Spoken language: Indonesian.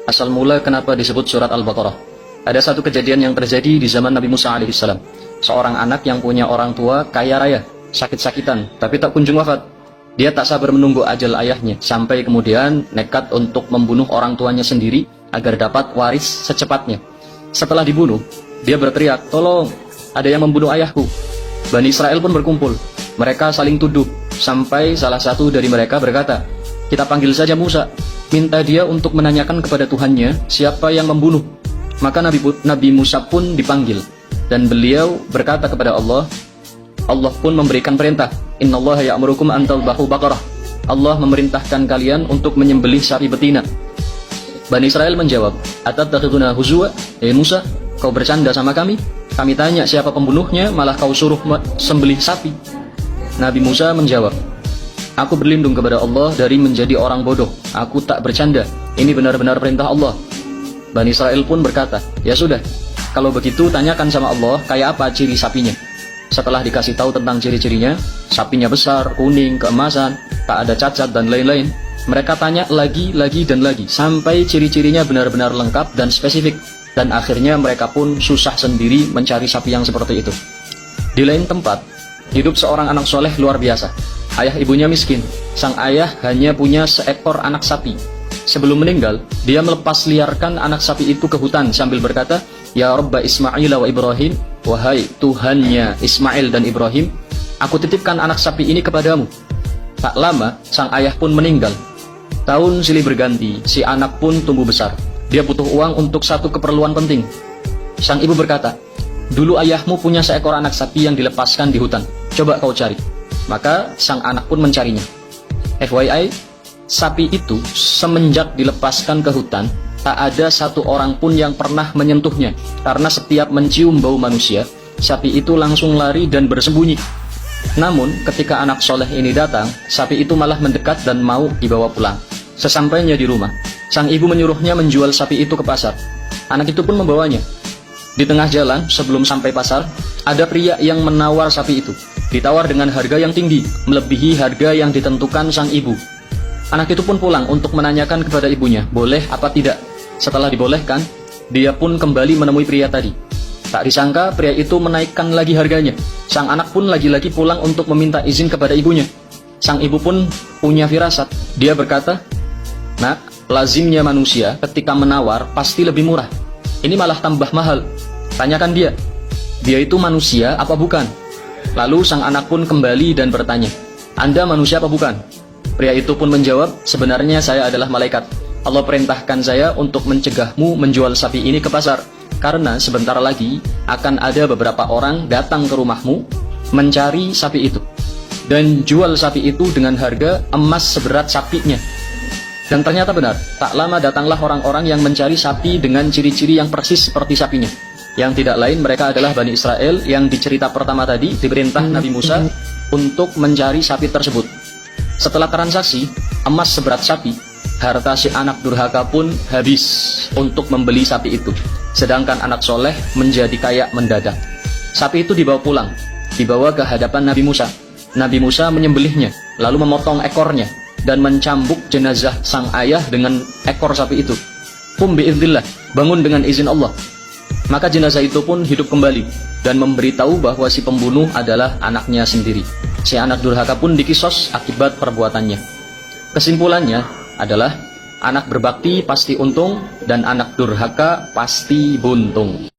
Asal mula kenapa disebut surat Al-Baqarah. Ada satu kejadian yang terjadi di zaman Nabi Musa alaihissalam. Seorang anak yang punya orang tua kaya raya, sakit-sakitan, tapi tak kunjung wafat. Dia tak sabar menunggu ajal ayahnya, sampai kemudian nekat untuk membunuh orang tuanya sendiri agar dapat waris secepatnya. Setelah dibunuh, dia berteriak, "Tolong, ada yang membunuh ayahku." Bani Israel pun berkumpul. Mereka saling tuduh, sampai salah satu dari mereka berkata, "Kita panggil saja Musa, minta dia untuk menanyakan kepada Tuhannya siapa yang membunuh." Maka Nabi Musa pun dipanggil, dan beliau berkata kepada Allah. Allah pun memberikan perintah, "Innallaha ya'murukum an tadhbahu baqarah." Allah memerintahkan kalian untuk menyembelih sapi betina. Bani Israel menjawab, "Atattakhiduna huzwa?" Musa, kau bercanda sama kami? Kami tanya siapa pembunuhnya, malah kau suruh sembelih sapi. Nabi Musa menjawab, "Aku berlindung kepada Allah dari menjadi orang bodoh. Aku tak bercanda. Ini benar-benar perintah Allah." Bani Israel pun berkata, "Ya sudah, kalau begitu tanyakan sama Allah kayak apa ciri sapinya." Setelah dikasih tahu tentang ciri-cirinya, sapinya besar, kuning, keemasan, tak ada cacat dan lain-lain. Mereka tanya lagi dan lagi, sampai ciri-cirinya benar-benar lengkap dan spesifik. Dan akhirnya mereka pun susah sendiri mencari sapi yang seperti itu. Di lain tempat, hidup seorang anak soleh luar biasa. Ayah ibunya miskin. Sang ayah hanya punya seekor anak sapi. Sebelum meninggal, dia melepas liarkan anak sapi itu ke hutan sambil berkata, "Ya Rabba Ismail wa Ibrahim, wahai Tuhannya Ismail dan Ibrahim, aku titipkan anak sapi ini kepadamu." Tak lama, sang ayah pun meninggal. Tahun silih berganti, si anak pun tumbuh besar. Dia butuh uang untuk satu keperluan penting. Sang ibu berkata, "Dulu ayahmu punya seekor anak sapi yang dilepaskan di hutan. Coba kau cari." Maka sang anak pun mencarinya. FYI, sapi itu semenjak dilepaskan ke hutan, tak ada satu orang pun yang pernah menyentuhnya. Karena setiap mencium bau manusia, sapi itu langsung lari dan bersembunyi. Namun, ketika anak soleh ini datang, sapi itu malah mendekat dan mau dibawa pulang. Sesampainya di rumah, sang ibu menyuruhnya menjual sapi itu ke pasar. Anak itu pun membawanya. Di tengah jalan, sebelum sampai pasar, ada pria yang menawar sapi itu. Ditawar dengan harga yang tinggi, melebihi harga yang ditentukan sang ibu. Anak itu pun pulang untuk menanyakan kepada ibunya, boleh apa tidak. Setelah dibolehkan, dia pun kembali menemui pria tadi. Tak disangka, pria itu menaikkan lagi harganya. Sang anak pun lagi-lagi pulang untuk meminta izin kepada ibunya. Sang ibu pun punya firasat. Dia berkata, "Nak, lazimnya manusia ketika menawar pasti lebih murah. Ini malah tambah mahal. Tanyakan dia itu manusia apa bukan?" Lalu sang anak pun kembali dan bertanya, "Anda manusia apa bukan?" Pria itu pun menjawab, "Sebenarnya saya adalah malaikat. Allah perintahkan saya untuk mencegahmu menjual sapi ini ke pasar. Karena sebentar lagi akan ada beberapa orang datang ke rumahmu mencari sapi itu. Dan jual sapi itu dengan harga emas seberat sapinya." Dan ternyata benar, tak lama datanglah orang-orang yang mencari sapi dengan ciri-ciri yang persis seperti sapinya. Yang tidak lain mereka adalah Bani Israel yang di cerita pertama tadi diperintah Nabi Musa untuk mencari sapi tersebut. Setelah transaksi, emas seberat sapi, harta si anak durhaka pun habis untuk membeli sapi itu. Sedangkan anak soleh menjadi kaya mendadak. Sapi itu dibawa pulang, dibawa ke hadapan Nabi Musa. Nabi Musa menyembelihnya, lalu memotong ekornya, dan mencambuk jenazah sang ayah dengan ekor sapi itu. "Qum bi'iznillah, bangun dengan izin Allah." Maka jenazah itu pun hidup kembali, dan memberitahu bahwa si pembunuh adalah anaknya sendiri. Si anak durhaka pun dikisos akibat perbuatannya. Kesimpulannya adalah, anak berbakti pasti untung, dan anak durhaka pasti buntung.